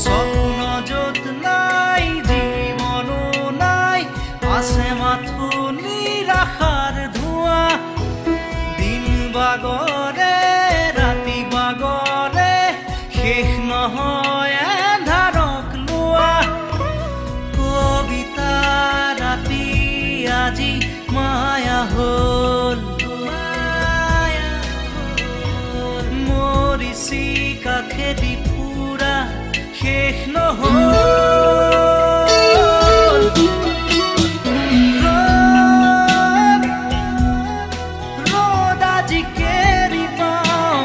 স্বপ্ন যত নাই জীবনো নাই আছে মাথো নিৰাশাৰ ধোঁৱা দিন বাগৰে ৰাতি বাগৰে শেষ নহয় এন্ধাৰক লোৱা কবিতা ৰাতি আজি মায়া হ'ল মৰিছি কাষেদি পুৰা শেষ নহ'ল ৰ'দ আজি কেৰি পাওঁ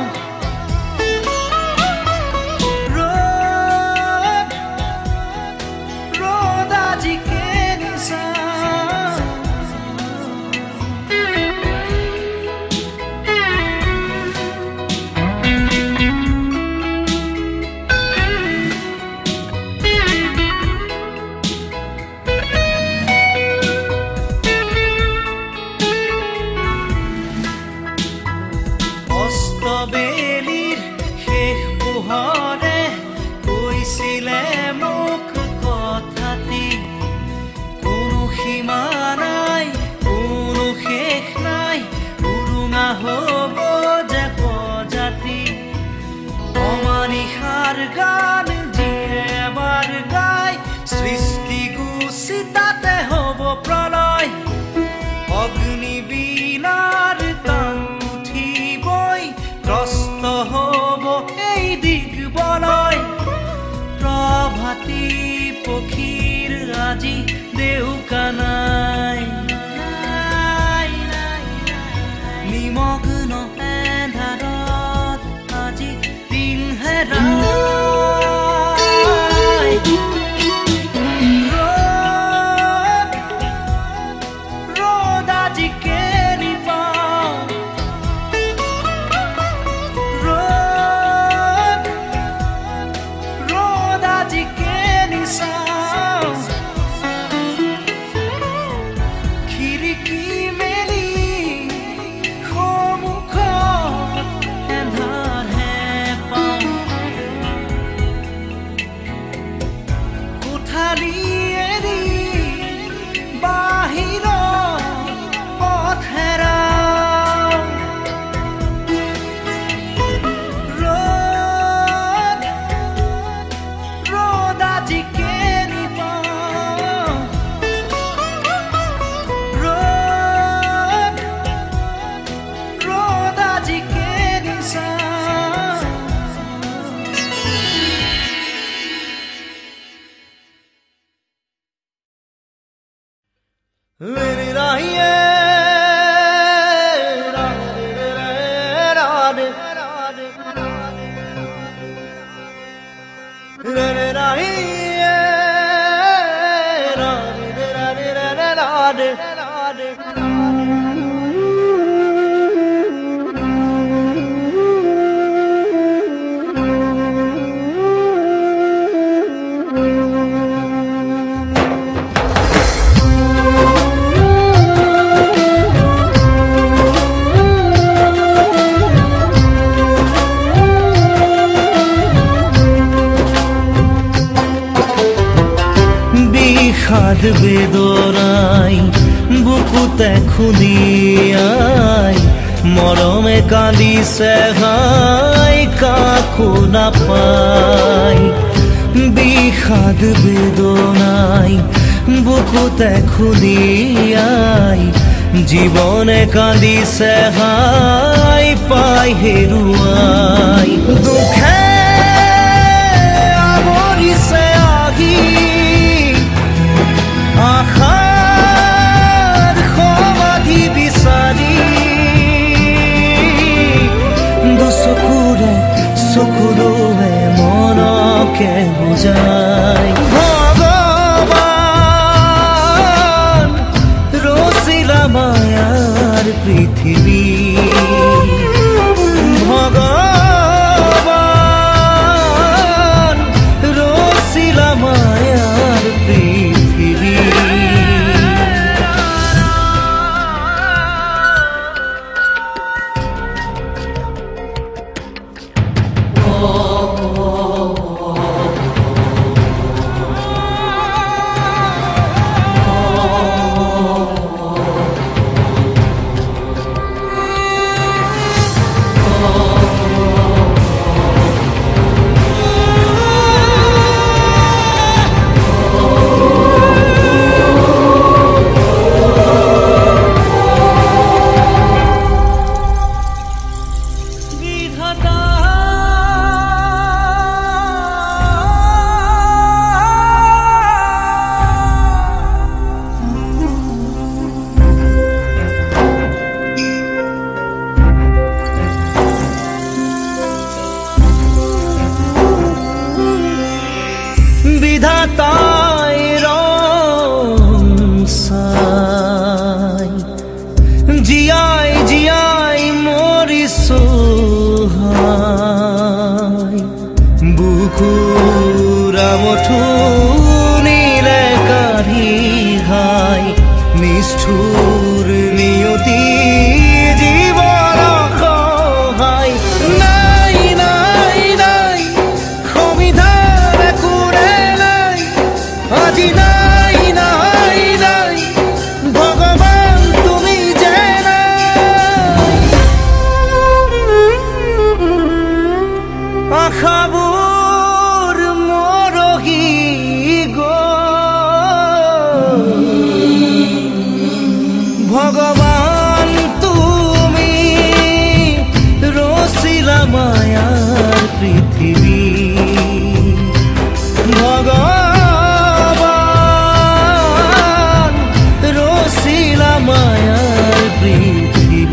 ৰ'দ আজি কেৰি চাওঁ অস্তবেলিৰ শেষ পোহৰে কৈছিলে মোক কথাটি কোনো সীমা নাই কোনো শেষ নাই উৰুঙা হ'ব যে প্ৰজাতি অমানিশাৰ গান যিয়ে এবাৰ গায় সৃষ্টি গুচি তাতে হ'ব প্ৰলয় অগ্নিবীণাৰ টান উঠিবই ত্ৰস্ত হ'ব এই দিগবলয় প্ৰভাতী পক্ষীৰ আজি দেউকা নাই নিমগ্ন এন্ধাৰত আজি দিন হেৰাই ৰ'দ আজি কেৰি পাওঁ ৰ'দ আজি কেৰি চাওঁ খিৰিকী মেলি সন্মুখত এন্ধাৰহে পাওঁ কোঠালি এৰি বাহিৰত পথ হেৰাওঁ ৰ'দ আজি কেৰি পাওঁ ৰ'দ আজি কেৰি চাওঁ Lady Rahiye বিষাদ বেদনাই বুকুতে খুন্দিয়াই মৰমে কান্দিছে হাই কাকো নাপাই বিষাদ বেদনাই বুকুতে খুন্দিয়াই জীৱনে কান্দিছে হাই পাই হেৰুৱাই দুখে আৱৰিছে আহি আশাৰ সমাধি বিচাৰি দুচকুৰে চকুৰে মনকে বুজাই ভগৱান ৰচিলা মায়াৰ পৃথিৱী ভগৱান ৰচিলা মায়াৰ পৃথিৱী বিধাতাই ৰং চাই জীয়াই জীয়াই মৰিছো বুকুৰা মথুনিলে কাঢ়ি ঘাই নিষ্ঠুৰ নিয়তি জীৱন সহায় নাই নাই নাই সমিধান একোৰে নাই আজি নাই নাই নাই ভগৱান তুমি যে নাই আশাবোৰ মৰহি গ'ল ভগৱান তুমি ৰচিলা মায়াৰ পৃথিৱী ভগৱান ৰচিলা মায়াৰ পৃথিৱী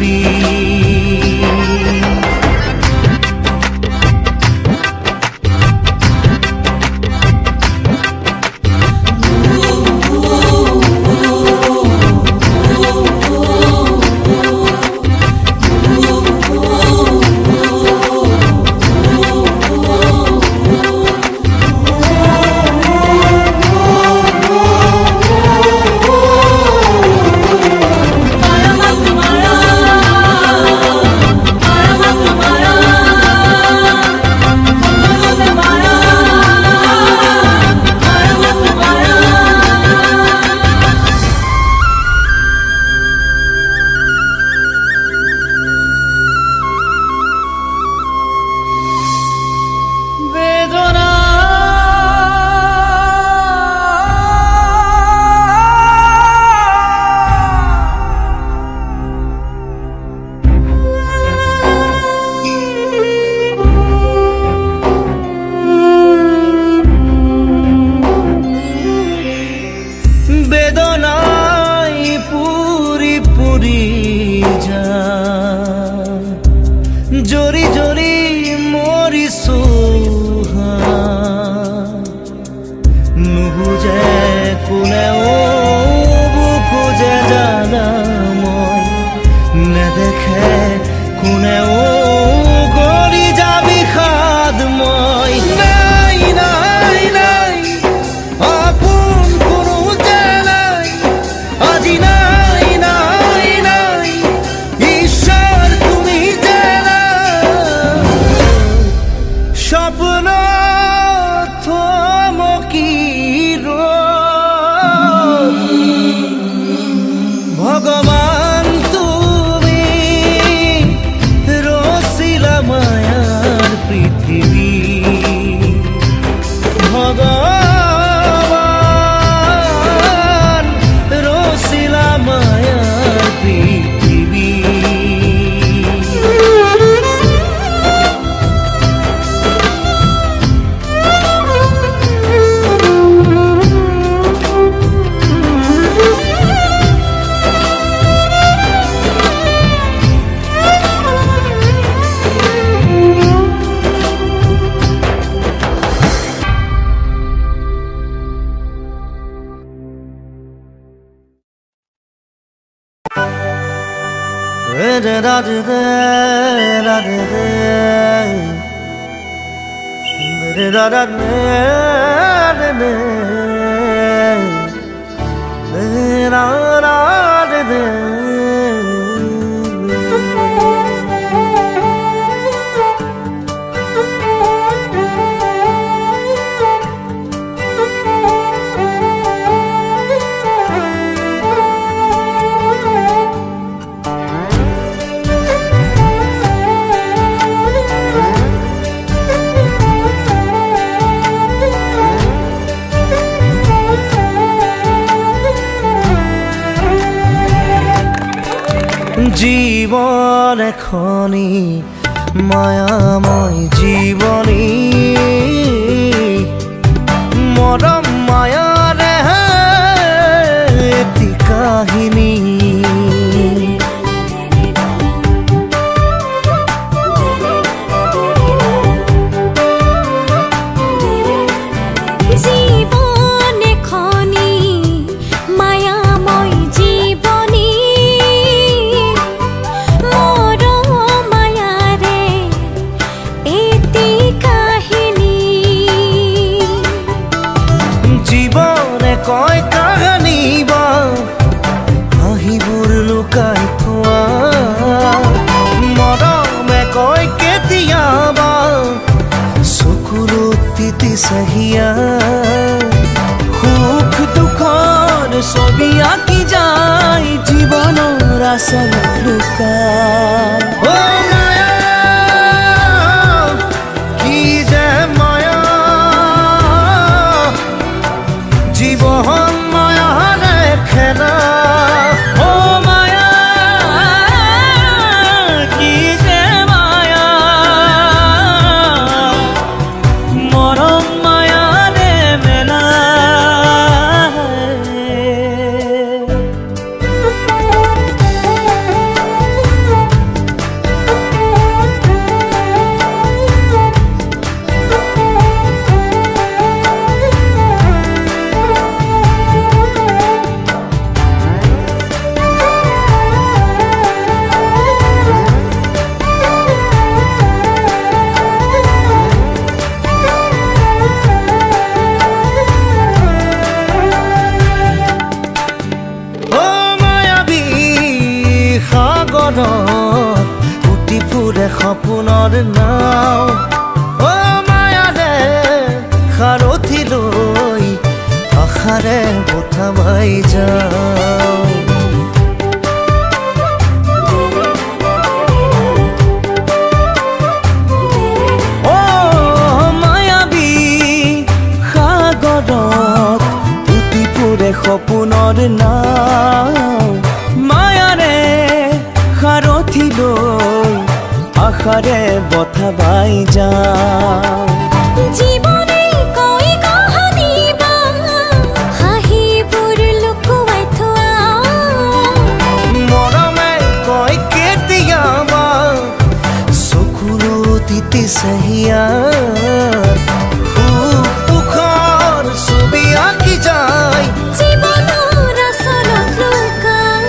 বেদনাই পুৰি পুৰি যায় জৰি জৰি মৰিছো নুবুজে কোনেও বুকুজে জানা মই নেদেখে কোনেও গৰি যাবি খাদ মই নাই নাই নাই আপোন কোনো যে নাই আজি নাই নাই নাই ঈশ্বৰ তুমি যে নাই স্বপ্ন থমকি ৰ'ল ভগৱান তুমি ৰচিলা মায়াৰ পৃথিৱী ভগৱান ৰচিলা মায়াৰ পৃথিৱী জীবন এখনি মায়াময় জীবনী মৰম মায়াৰে এটি কাহিনী জীবন তিতি চাহিয়া সুখ দুখৰ ছবি আঁকি যায় জীৱনৰ আচলত লুকাই ও মায়া কি যে মায়া জীৱন মায়াৰে খেলা ও মায়া কি যে মায়া মৰম মায়াৰে মেলা উটি ফুৰে সপোনৰ নাও ও মায়াৰে সাৰথি লৈ আশাৰে বঠা মাই যাওঁ ও মায়াবী সাগৰত উটি ফুৰে সপোনৰ নাও মায়াৰে সাৰথি লৈ আশাৰে বঠা বাই যাওঁ জীৱনে কৈ কাহানী বা হাঁহিবোৰ লুকুৱাই থোৱা মৰমে কৈ কেতিয়াবা চকুৰ তিতি চাহিয়া সুখ দুখৰ ছবি আঁকি যায় জীৱনৰ আচলত লুকাই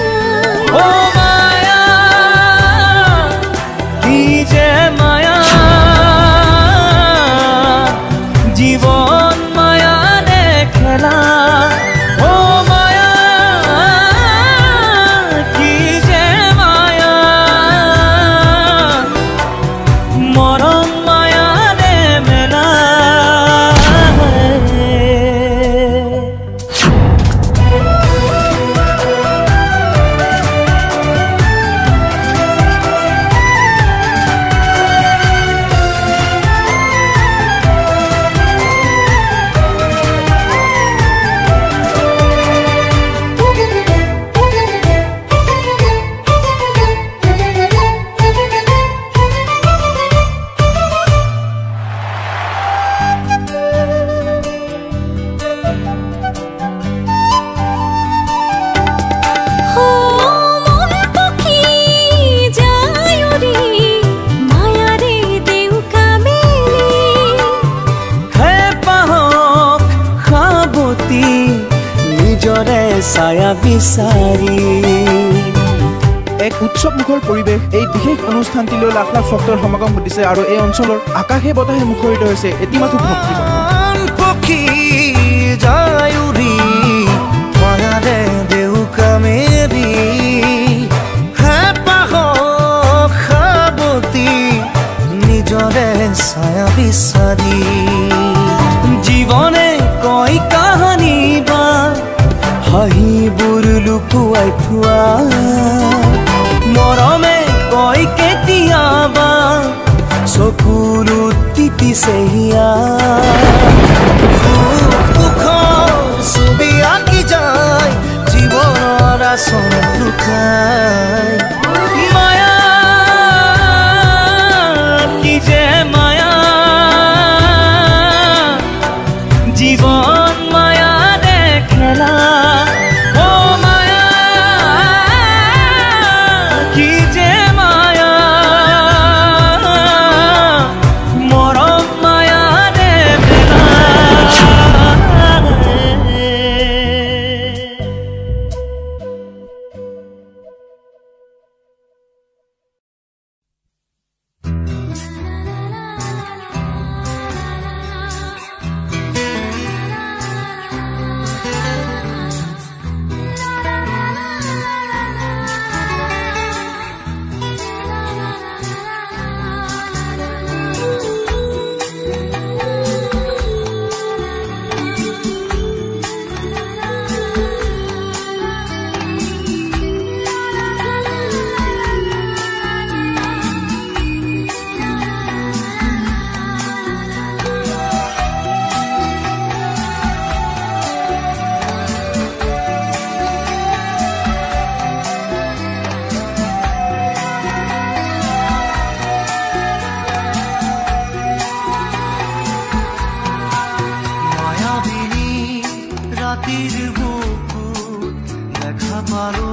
ও মায়া কি যে মায়া জীৱন মায়াৰে খেলা ও মায়া কি যে মায়া মৰম মায়াৰে মেলা নিজৰে ছায়া বিচাৰি এক উৎসৱমুখৰ পৰিৱেশ এই বিশেষ অনুষ্ঠানটিলৈ লাখ লাখ ভক্তৰ সমাগম ঘটিছে আৰু এই অঞ্চলৰ আকাশে বতাহে মুখৰিত হৈছে এটিমাথো ভক্তি পক্ষী যায় উৰি মায়াৰে দেউকা মেৰি হে পাহক সাৱতী নিজৰে ছায়া বিচাৰি জীৱনে কয় কাহানী বা হাঁহিবোৰ লুকুৱাই থোৱা মৰমে কয় কেতিয়াবা চকুৰ তিতি চাহিয়া সুখ দুখৰ ছবি আঁকি যায় জীৱনৰ আচলত লুকাই মায়া কি যে মায়া জীৱন মায়াৰে খেলা ও মায়া কি যে মায়া মৰম মায়াৰে মেলা ৰাতিৰ বুকুত দেখা পালো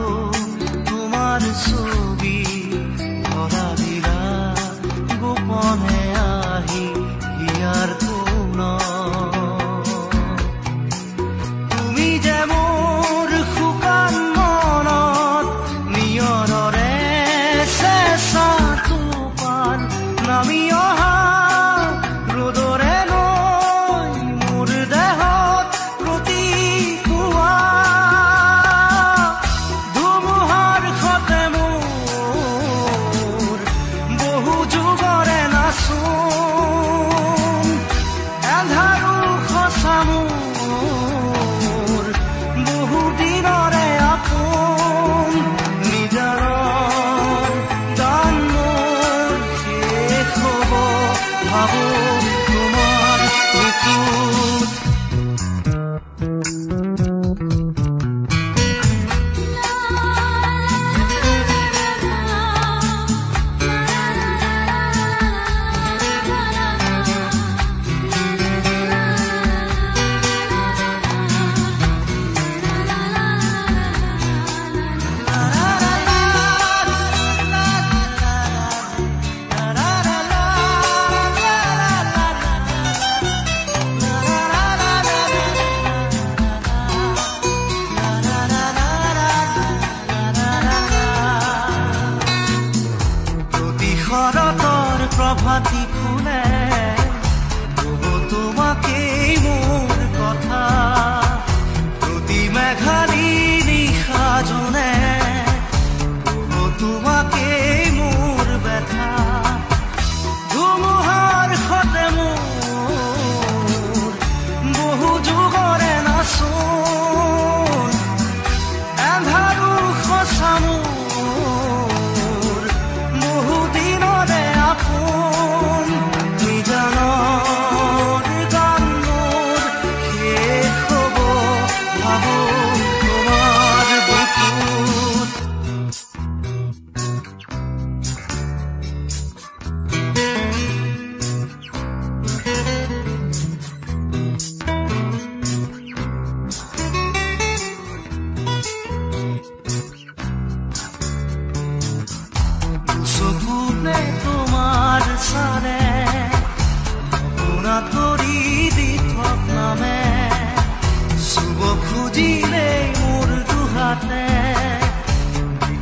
তোমাৰ ছবি ধৰা দিলা গোপনে আহি হিয়াৰ কোন তুমি যে মোৰ শুকান মনত নিয়ৰৰে চেঁচা টোপাল নামি অহা ৰ'দৰে লৈ মোৰ দেহত প্ৰতিপুৱা ধুমুহাৰ সতে মোৰ বহু যুগৰে নাচোন এন্ধাৰো সঁচা মোৰ বহু দিনৰে আপোন নিজানৰ গান মোৰ শেষ হ'ব ভাবো তোমাৰ বুকুত শৰতৰ প্ৰভাতী ফুলে কব তোমাকেই মোৰ কথা প্ৰতি মেঘালী নিশা জনে কব তোমাকেই মোৰ ব্যথা ধুমুহাৰ সতে মোৰ বহু যুগৰে নাচোন এন্ধাৰো সঁচা মোৰ বহু দিনৰে আপোন নিজানৰ গান মোৰ শেষ হ'ব ভাবো তোমাৰ বুকুত চকুতে তোমাৰ চালে পোনা তৰি দি থক নামে চুব খুজিলে মোৰ দুহাতে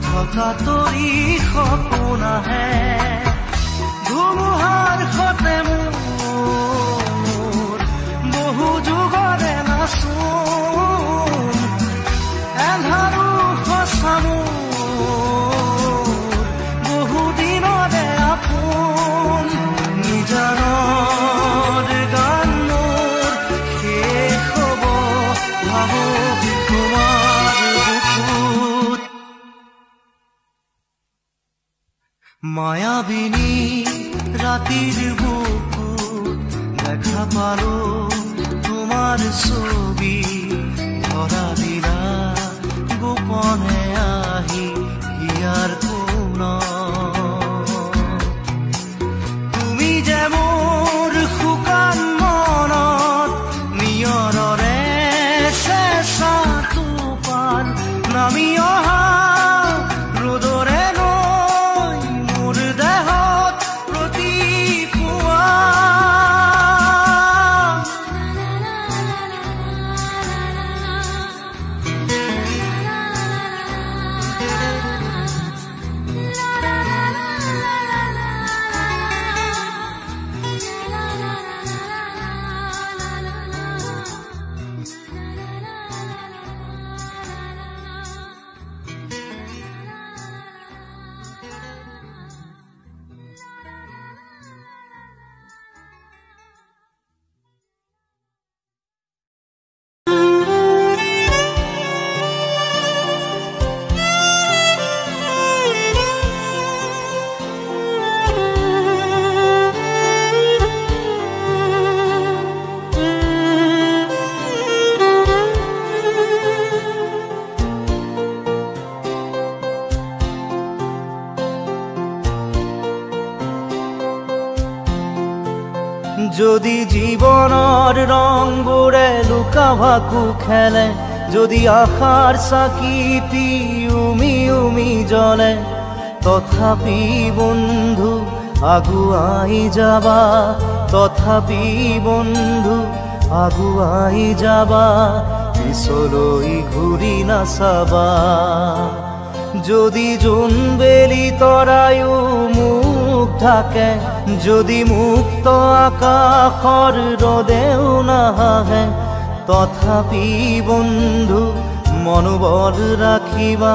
থকা তৰি সপোন আহে ধুমুহাৰ সতে মোৰ বহু যুগৰে নাচোন এন্ধাৰো সঁচা মোৰ বহু দিনৰে আপোন নিজানৰ গান মোৰ শেষ হ'ব ভাবো তোমাৰ বুকুত মায়াবিনী ৰাতিৰ বুকুত দেখা পালো তোমাৰ ছবি ধৰা দিলা গোপনে আহি হিয়াৰ কোন তুমি যে মোৰ শুকান মনত নিয়ৰৰে চেঁচা টোপাল নামি অহা ৰ'দৰে লৈ মোৰ দেহত প্ৰতিপুৱা যদি জীবনৰ ৰংবোৰে লুকা ভাকু খেলে, যদি আশাৰ চাকিটি উমি উমি জ্বলে, তথাপি বন্ধু আগুৱাই যাবা, তথাপি বন্ধু আগুৱাই যাবা, পিছলৈ ঘূৰি নাচাবা। যদি জোনবেলি তৰায়ো মুখ ঢাকে, যদি মুক্ত আকাশৰ ৰদেও নাহে, তথাপি বন্ধু মনোবল ৰাখিবা,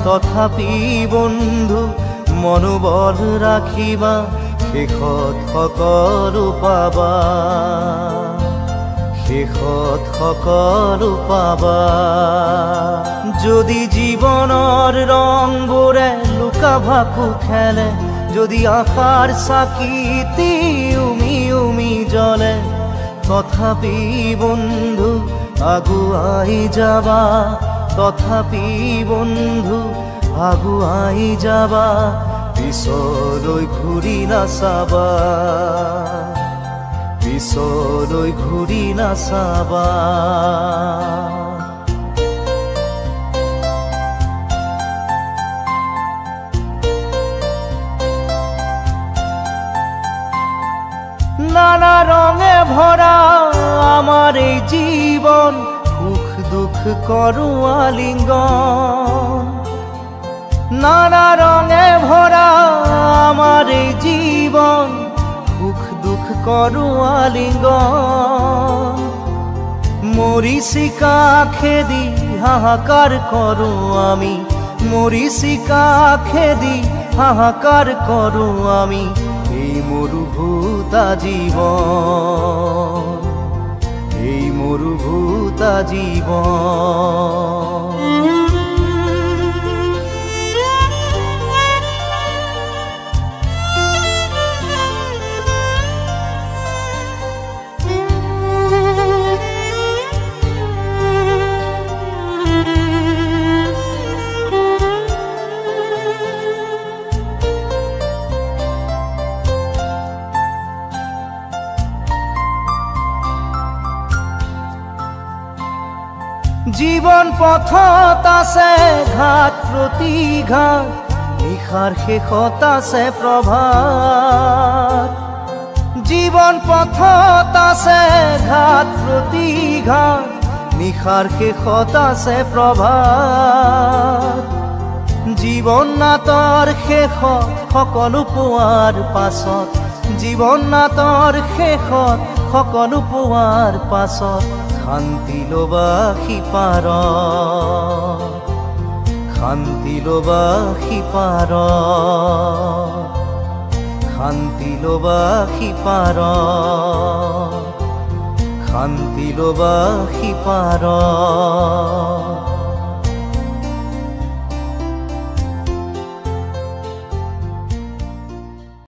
তথাপি বন্ধু মনোবল ৰাখিবা, শেষত সকলো পাবা, শেষত সকলো পাবা। যদি জীৱনৰ ৰংবোৰে লুকা ভাকু খেলে, যদি আশাৰ চাকিটি উমি উমি জ্বলে, তথাপি বন্ধু আগুৱাই যাবা, তথাপি বন্ধু আগুৱাই যাবা, পিছলৈ ঘূৰি নাচাবা, পিছলৈ ঘূৰি নাচাবা। নানা রঙে ভরা আমার এই জীবন, সুখ দুঃখ করু আলিঙ্গন। নানা রঙে ভরা আমার এই জীবন, সুখ দুঃখ করু আলিঙ্গন। মরিচিকা খেদি হাহাকার করু আমি, মরিচিকা খেদি হাহাকার করু আমি, এই মরুভূতা জীবন, এই মরুভূতা জীবন। জীবন পথত আছে ঘাট প্ৰতিঘাট, নিশাৰ শেষত আছে প্ৰভাত। জীবন পথত আছে ঘাট প্ৰতিঘাট, নিশাৰ শেষত আছে প্ৰভাত। জীৱন নাটৰ শেষত সকলো পোৱাৰ পাছত, জীৱন নাটৰ শেষত সকলো পোৱাৰ পাছত, শান্তি লবা সিপাৰত, শান্তি লবা সিপাৰত, শান্তি লবা সিপাৰত, শান্তি লবা সিপাৰত।